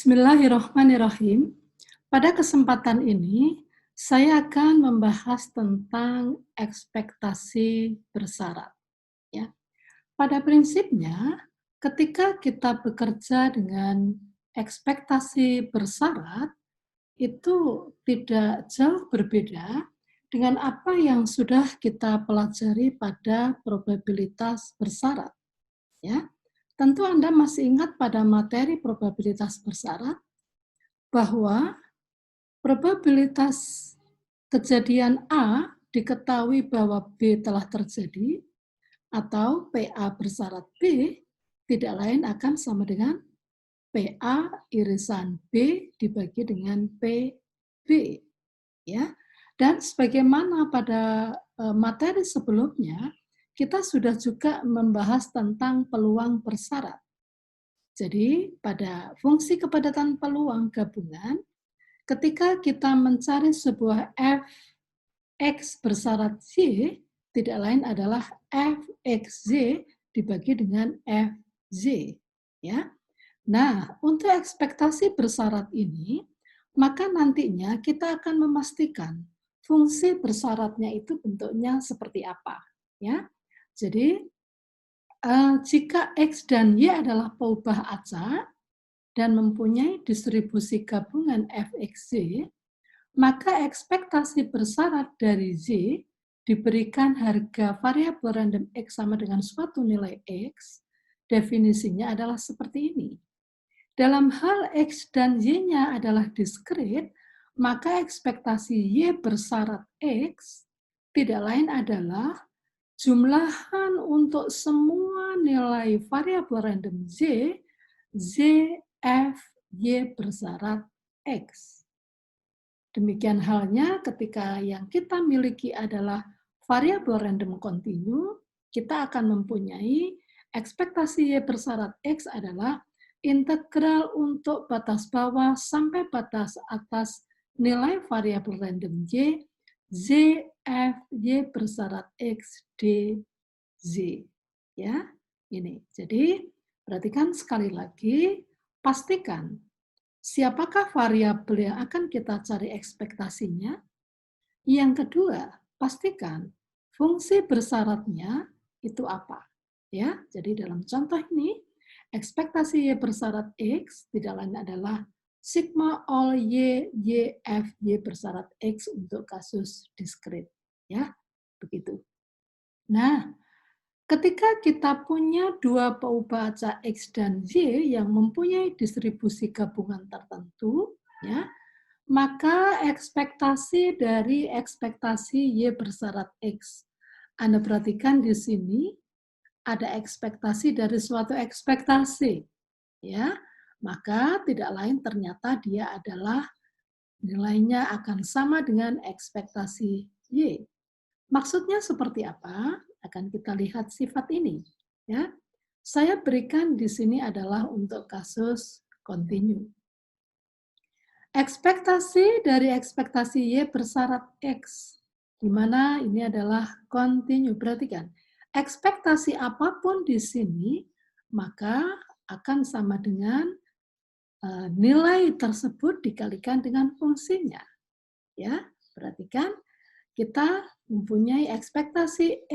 Bismillahirrahmanirrahim. Pada kesempatan ini, saya akan membahas tentang ekspektasi bersyarat. Ya. Pada prinsipnya, ketika kita bekerja dengan ekspektasi bersyarat, itu tidak jauh berbeda dengan apa yang sudah kita pelajari pada probabilitas bersyarat. Ya. Tentu Anda masih ingat pada materi probabilitas bersyarat bahwa probabilitas kejadian A diketahui bahwa B telah terjadi atau PA bersyarat B tidak lain akan sama dengan PA irisan B dibagi dengan PB, ya. Dan sebagaimana pada materi sebelumnya, kita sudah juga membahas tentang peluang bersyarat. Jadi pada fungsi kepadatan peluang gabungan, ketika kita mencari sebuah fx bersyarat y, tidak lain adalah fxz dibagi dengan fz. Ya. Nah, untuk ekspektasi bersyarat ini, maka nantinya kita akan memastikan fungsi bersyaratnya itu bentuknya seperti apa. Ya. Jadi, jika x dan y adalah peubah acak dan mempunyai distribusi gabungan fxz, maka ekspektasi bersyarat dari Z diberikan harga variabel random X sama dengan suatu nilai X, definisinya adalah seperti ini. Dalam hal X dan Y-nya adalah diskrit, maka ekspektasi Y bersyarat X tidak lain adalah jumlahan untuk semua nilai variabel random Z, F, Y bersyarat X. Demikian halnya ketika yang kita miliki adalah variabel random continue, kita akan mempunyai ekspektasi Y bersyarat X adalah integral untuk batas bawah sampai batas atas nilai variabel random Y, Z, F, Y bersyarat X, D, Z. Ya, ini. Jadi, perhatikan sekali lagi, pastikan siapakah variabel yang akan kita cari ekspektasinya? Yang kedua, pastikan fungsi bersyaratnya itu apa. Ya, jadi dalam contoh ini, ekspektasi Y bersyarat X tidak lain adalah sigma all Y, Y, F, Y bersyarat X untuk kasus diskrit. Ya, begitu. Nah, ketika kita punya dua peubah acak X dan Y yang mempunyai distribusi gabungan tertentu, ya, maka ekspektasi dari ekspektasi Y bersyarat X. Anda perhatikan di sini ada ekspektasi dari suatu ekspektasi, ya, maka tidak lain ternyata dia adalah nilainya akan sama dengan ekspektasi Y. Maksudnya seperti apa? Akan kita lihat sifat ini. Ya, saya berikan di sini adalah untuk kasus continue. Ekspektasi dari ekspektasi Y bersyarat X, di mana ini adalah continue. Perhatikan, ekspektasi apapun di sini, maka akan sama dengan nilai tersebut dikalikan dengan fungsinya. Ya, perhatikan, kita mempunyai ekspektasi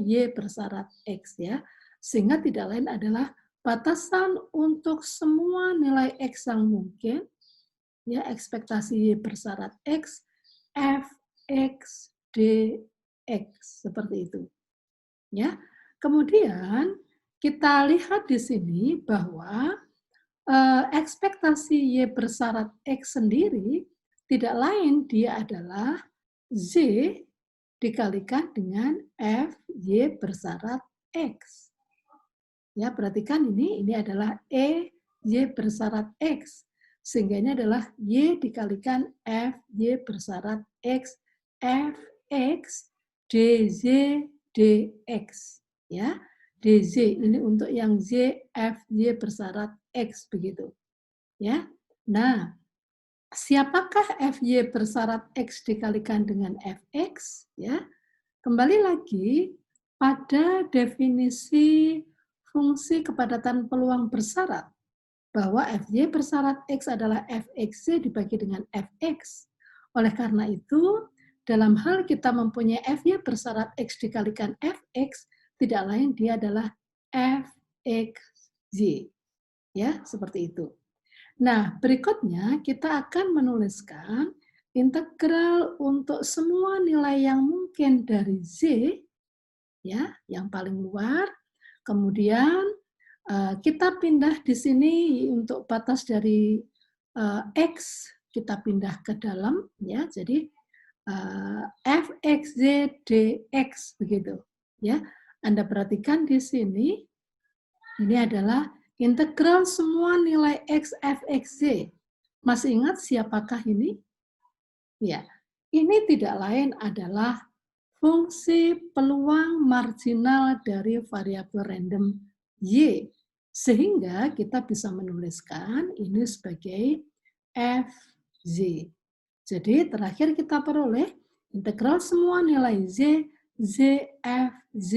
Y bersyarat X, ya, sehingga tidak lain adalah batasan untuk semua nilai X yang mungkin, ya, ekspektasi Y bersyarat X, F, X, D, X, seperti itu. Ya. Kemudian kita lihat di sini bahwa ekspektasi Y bersyarat X sendiri tidak lain dia adalah Z dikalikan dengan F, Y bersyarat X. Ya, perhatikan ini adalah E, Y bersyarat X. Sehingga ini adalah Y dikalikan F, Y bersyarat X, F, X, DZ, DX. Ya, DZ ini untuk yang Z, F, Y bersyarat X begitu. Ya. Nah, siapakah FY bersyarat X dikalikan dengan Fx? Ya, kembali lagi pada definisi fungsi kepadatan peluang bersyarat. bahwa Fy bersyarat X adalah Fxy dibagi dengan Fx. Oleh karena itu, dalam hal kita mempunyai Fy bersyarat X dikalikan Fx, tidak lain dia adalah Fxy. Ya, seperti itu. Nah, berikutnya kita akan menuliskan integral untuk semua nilai yang mungkin dari Z, ya, yang paling luar. Kemudian kita pindah di sini untuk batas dari X, kita pindah ke dalam, ya. Jadi Fxz dx begitu, ya. Anda perhatikan di sini, ini adalah integral semua nilai X Fxz. Masih ingat siapakah ini? Ya, ini tidak lain adalah fungsi peluang marginal dari variabel random Y. Sehingga kita bisa menuliskan ini sebagai Fz. Jadi terakhir kita peroleh integral semua nilai Z, Zf, Z,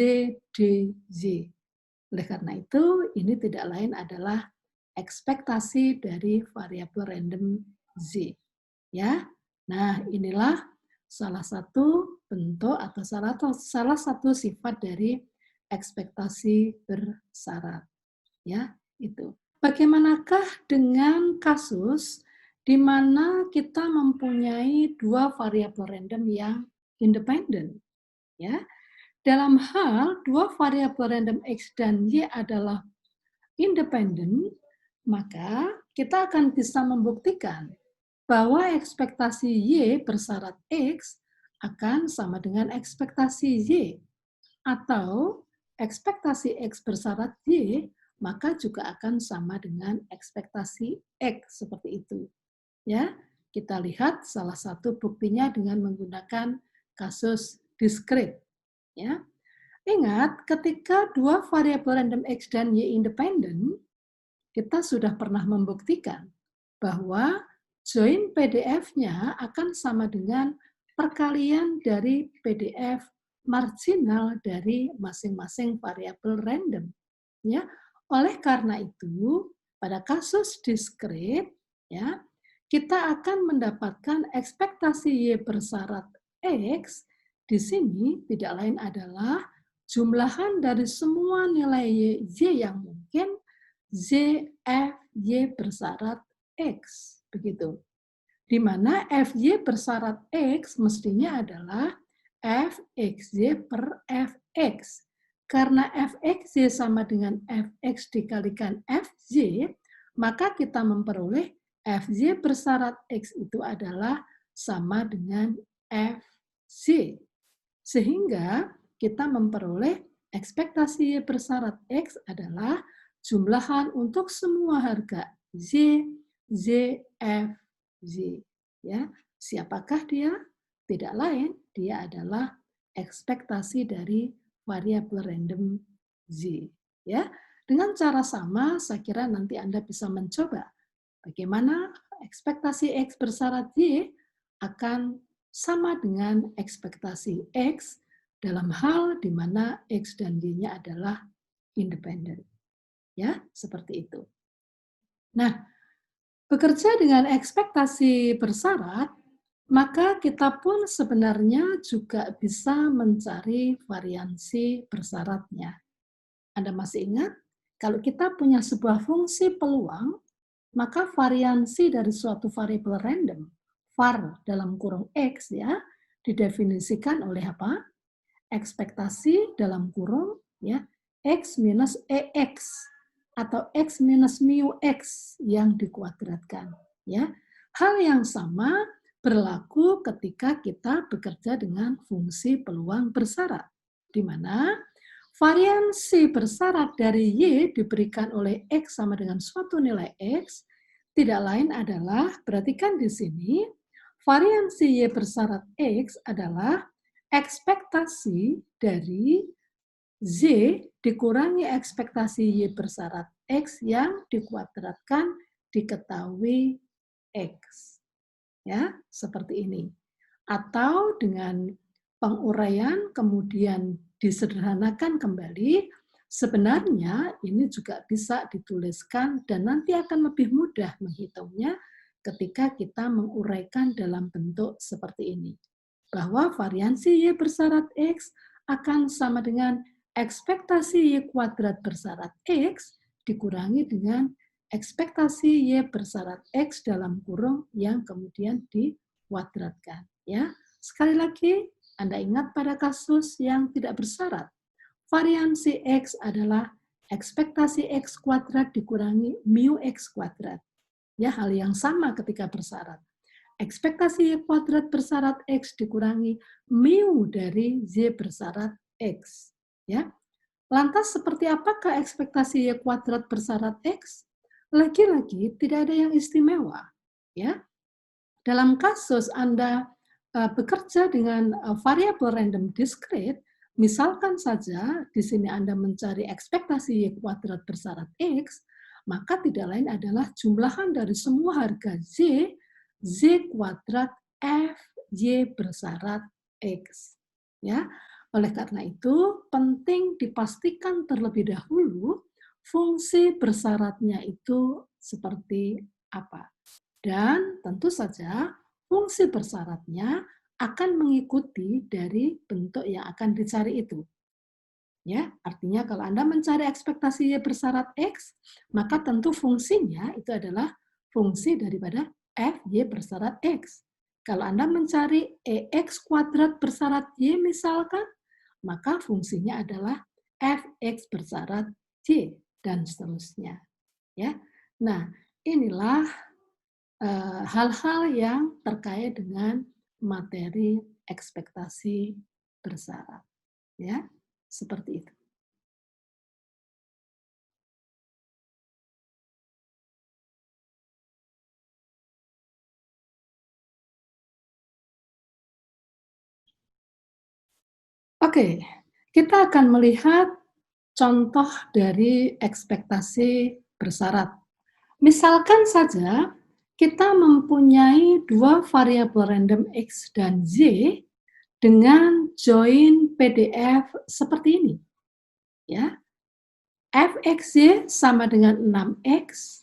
dz. Oleh karena itu, ini tidak lain adalah ekspektasi dari variabel random Z. Ya, nah inilah salah satu bentuk atau salah satu sifat dari ekspektasi bersyarat. Ya, itu. Bagaimanakah dengan kasus di mana kita mempunyai dua variabel random yang independen? Ya, dalam hal dua variabel random X dan Y adalah independen, maka kita akan bisa membuktikan bahwa ekspektasi Y bersyarat X akan sama dengan ekspektasi Y, atau ekspektasi X bersyarat Y maka juga akan sama dengan ekspektasi X, seperti itu. Ya, kita lihat salah satu buktinya dengan menggunakan kasus diskrit. Ya, ingat ketika dua variabel random X dan Y independen, kita sudah pernah membuktikan bahwa join PDF-nya akan sama dengan perkalian dari PDF marginal dari masing-masing variabel random. Ya, oleh karena itu, pada kasus diskrit, ya, kita akan mendapatkan ekspektasi Y bersyarat X di sini tidak lain adalah jumlahan dari semua nilai Y yang mungkin Z, F, Y bersyarat X. Begitu. Di mana Fy bersyarat X mestinya adalah Fxy per Fx. Karena Fxy sama dengan Fx dikalikan Fz, maka kita memperoleh Fz bersyarat X itu adalah sama dengan Fz. Sehingga kita memperoleh ekspektasi Y bersyarat X adalah jumlahan untuk semua harga Z, Z, F, Z. Ya, siapakah dia? Tidak lain, dia adalah ekspektasi dari variabel random Z. Ya, dengan cara sama, saya kira nanti Anda bisa mencoba bagaimana ekspektasi X bersyarat Y akan sama dengan ekspektasi X dalam hal di mana X dan Y-nya adalah independen. Ya, seperti itu. Nah, bekerja dengan ekspektasi bersyarat, maka kita pun sebenarnya juga bisa mencari variansi bersyaratnya. Anda masih ingat? Kalau kita punya sebuah fungsi peluang, maka variansi dari suatu variabel random, var dalam kurung X ya, didefinisikan oleh apa? Ekspektasi dalam kurung ya, X minus EX atau X minus mu X yang dikuadratkan. Ya. Hal yang sama berlaku ketika kita bekerja dengan fungsi peluang bersyarat, di mana variansi bersyarat dari Y diberikan oleh X sama dengan suatu nilai X, tidak lain adalah, perhatikan di sini, variansi Y bersyarat X adalah ekspektasi dari Z dikurangi ekspektasi Y bersyarat X yang dikuadratkan diketahui X. Ya, seperti ini. Atau dengan penguraian kemudian disederhanakan kembali Sebenarnya ini juga bisa dituliskan dan nanti akan lebih mudah menghitungnya ketika kita menguraikan dalam bentuk seperti ini. Bahwa variansi Y bersyarat X akan sama dengan ekspektasi Y kuadrat bersyarat X dikurangi dengan ekspektasi Y bersyarat X dalam kurung yang kemudian dikuadratkan. Ya, sekali lagi, Anda ingat pada kasus yang tidak bersyarat, variansi X adalah ekspektasi X kuadrat dikurangi mu X kuadrat. Ya, hal yang sama ketika bersyarat. Ekspektasi Y kuadrat bersyarat X dikurangi mu dari Y bersyarat X. Ya. Lantas seperti apakah ekspektasi Y kuadrat bersyarat X? Lagi-lagi tidak ada yang istimewa. Ya. Dalam kasus Anda bekerja dengan variabel random discrete, misalkan saja di sini Anda mencari ekspektasi Y kuadrat bersyarat X, maka tidak lain adalah jumlahan dari semua harga Z kuadrat F Y bersyarat X. Ya, oleh karena itu penting dipastikan terlebih dahulu fungsi bersyaratnya itu seperti apa. Dan tentu saja fungsi bersyaratnya akan mengikuti dari bentuk yang akan dicari itu. Ya, artinya kalau Anda mencari ekspektasi Y bersyarat X, maka tentu fungsinya itu adalah fungsi daripada FY bersyarat X. Kalau Anda mencari EX kuadrat bersyarat Y misalkan, maka fungsinya adalah Fx bersyarat Y dan seterusnya. Ya. Nah, inilah hal-hal yang terkait dengan materi ekspektasi bersyarat. Ya, seperti itu. Oke, kita akan melihat contoh dari ekspektasi bersyarat. Misalkan saja kita mempunyai dua variabel random X dan Z dengan join PDF seperti ini. Ya, Fxy sama dengan 6X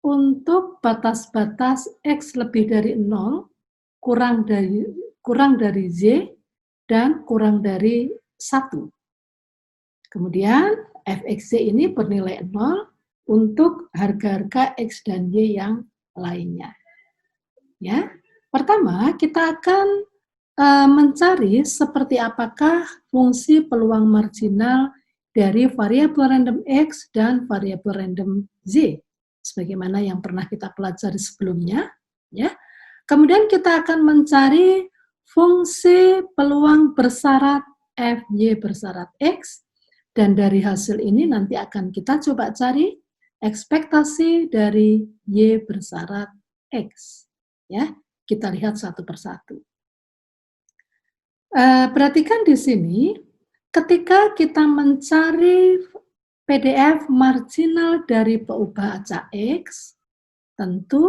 untuk batas-batas X lebih dari 0, kurang dari Z, dan kurang dari 1. Kemudian Fxy ini bernilai 0 untuk harga-harga X dan Y yang lainnya. Ya, pertama kita akan mencari seperti apakah fungsi peluang marginal dari variabel random X dan variabel random Z, sebagaimana yang pernah kita pelajari sebelumnya. Ya. Kemudian kita akan mencari fungsi peluang bersyarat Fy bersyarat X, dan dari hasil ini nanti akan kita coba cari ekspektasi dari Y bersyarat X. Ya, kita lihat satu persatu. Perhatikan di sini, ketika kita mencari PDF marginal dari peubah acak X, tentu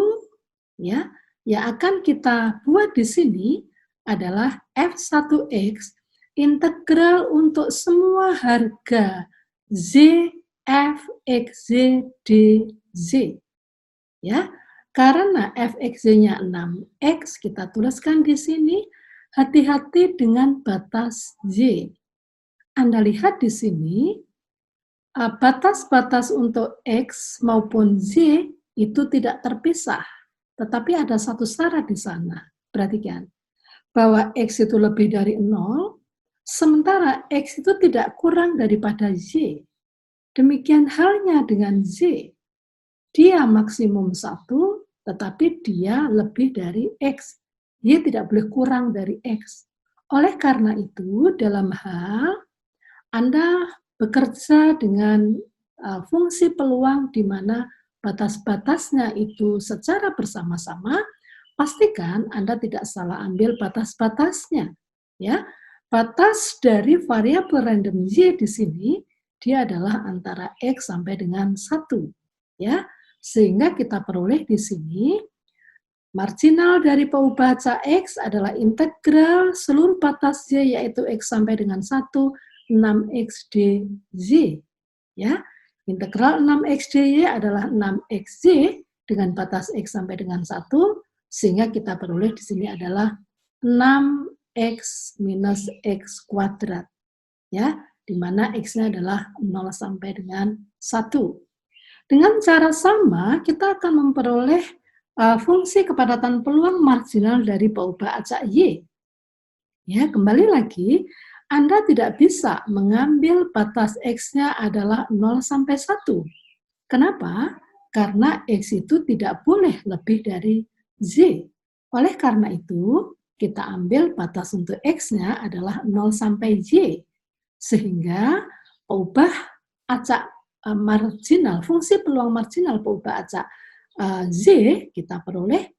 ya, yang akan kita buat di sini adalah F1X integral untuk semua harga Z, F, X, Z, D, Z. Ya, karena Fxy-nya 6X, kita tuliskan di sini, hati-hati dengan batas Z. Anda lihat di sini, batas-batas untuk X maupun Z itu tidak terpisah, tetapi ada satu syarat di sana. Perhatikan, bahwa X itu lebih dari 0, sementara X itu tidak kurang daripada Z. Demikian halnya dengan Z. Dia maksimum 1, tetapi dia lebih dari X. Dia tidak boleh kurang dari X. Oleh karena itu, dalam hal Anda bekerja dengan fungsi peluang di mana batas-batasnya itu secara bersama-sama, pastikan Anda tidak salah ambil batas-batasnya. Ya, batas dari variabel random Y di sini dia adalah antara X sampai dengan 1. Ya, sehingga kita peroleh di sini marginal dari peubah acak X adalah integral seluruh batas Y yaitu X sampai dengan 1, 6X dz. Ya, integral 6x dy adalah 6xy dengan batas x sampai dengan 1, sehingga kita peroleh di sini adalah 6x minus x kuadrat. Ya, di mana x-nya adalah 0 sampai dengan 1. Dengan cara sama, kita akan memperoleh fungsi kepadatan peluang marginal dari peubah acak Y. Ya, kembali lagi, Anda tidak bisa mengambil batas X-nya adalah 0 sampai 1. Kenapa? Karena X itu tidak boleh lebih dari Z. Oleh karena itu, kita ambil batas untuk X-nya adalah 0 sampai Y. Sehingga peubah acak marginal, fungsi peluang marginal peubah acak Z, kita peroleh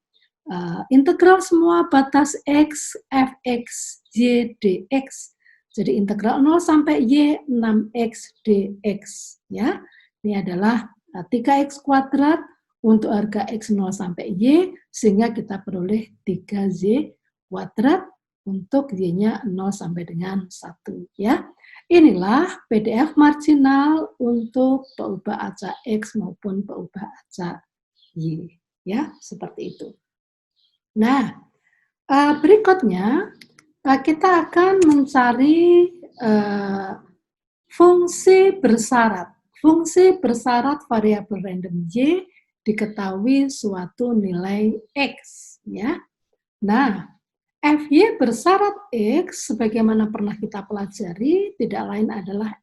integral semua batas X, Fx, Y, dx. Jadi integral 0 sampai Y, 6x dx. Ya. Ini adalah 3x kuadrat untuk harga X 0 sampai Y, sehingga kita peroleh 3Z kuadrat untuk Y-nya 0 sampai dengan 1. Ya. Inilah PDF marginal untuk peubah acak X maupun peubah acak Y. Ya, seperti itu. Nah, berikutnya kita akan mencari fungsi bersyarat. Fungsi bersyarat variabel random Y diketahui suatu nilai X. Ya. Nah, Fy bersyarat X, sebagaimana pernah kita pelajari, tidak lain adalah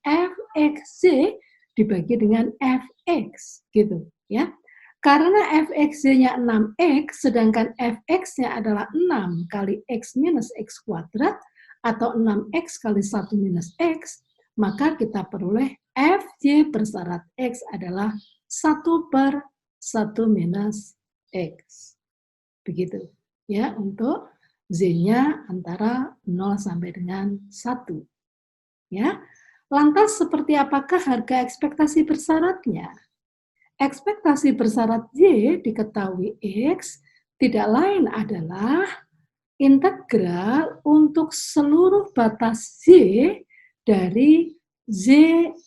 Fxy dibagi dengan Fx. Gitu. Ya. Karena Fxy-nya 6x, sedangkan Fx-nya adalah 6 kali x minus x kuadrat, atau 6x kali 1 minus x, maka kita peroleh Fy bersyarat x adalah 1 per 1 minus x. Begitu. Ya, untuk Z-nya antara 0 sampai dengan 1. Ya. Lantas seperti apakah harga ekspektasi bersyaratnya? Ekspektasi bersyarat Y diketahui X tidak lain adalah integral untuk seluruh batas Y dari Z,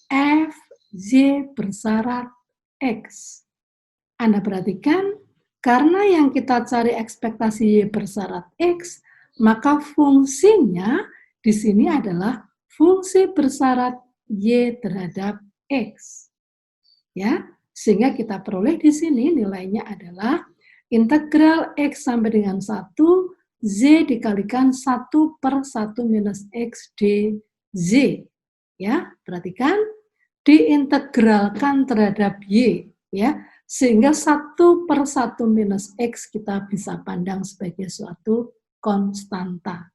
F, Y bersyarat X. Anda perhatikan, karena yang kita cari ekspektasi Y bersyarat X, maka fungsinya di sini adalah fungsi bersyarat Y terhadap X. Ya, sehingga kita peroleh di sini nilainya adalah integral X sampai dengan 1, Z dikalikan 1 per 1 minus X dz. Ya, perhatikan, diintegralkan terhadap Y. Ya, sehingga 1 per 1 minus X kita bisa pandang sebagai suatu konstanta.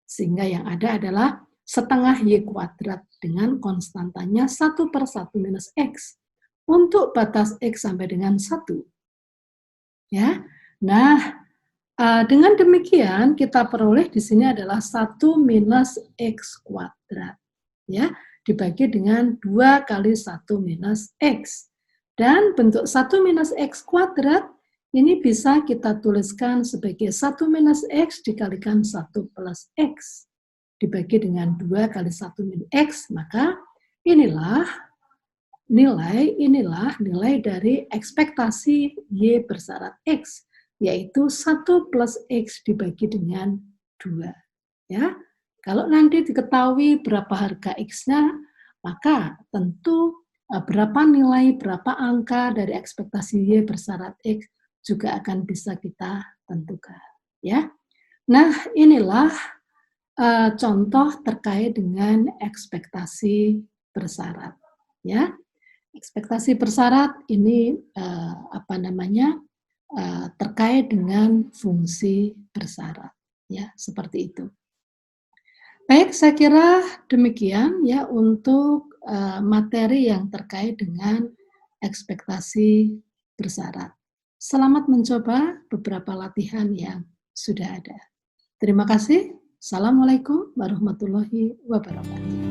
Sehingga yang ada adalah setengah Y kuadrat dengan konstantanya 1 per 1 minus X. Untuk batas X sampai dengan 1. Ya. Nah, dengan demikian kita peroleh di sini adalah 1 minus X kuadrat. Ya, dibagi dengan 2 kali 1 minus X. Dan bentuk 1 minus X kuadrat ini bisa kita tuliskan sebagai 1 minus X dikalikan 1 plus X. Dibagi dengan 2 kali 1 min X, maka inilah nilai dari ekspektasi Y bersyarat X, yaitu 1 plus X dibagi dengan 2. Ya. Kalau nanti diketahui berapa harga X-nya, maka tentu berapa nilai, berapa angka dari ekspektasi Y bersyarat X juga akan bisa kita tentukan. Ya. Nah, inilah contoh terkait dengan ekspektasi bersyarat. Ya. Ekspektasi bersyarat ini terkait dengan fungsi bersyarat, ya, seperti itu. Baik, saya kira demikian ya untuk materi yang terkait dengan ekspektasi bersyarat. Selamat mencoba beberapa latihan yang sudah ada. Terima kasih. Assalamualaikum warahmatullahi wabarakatuh.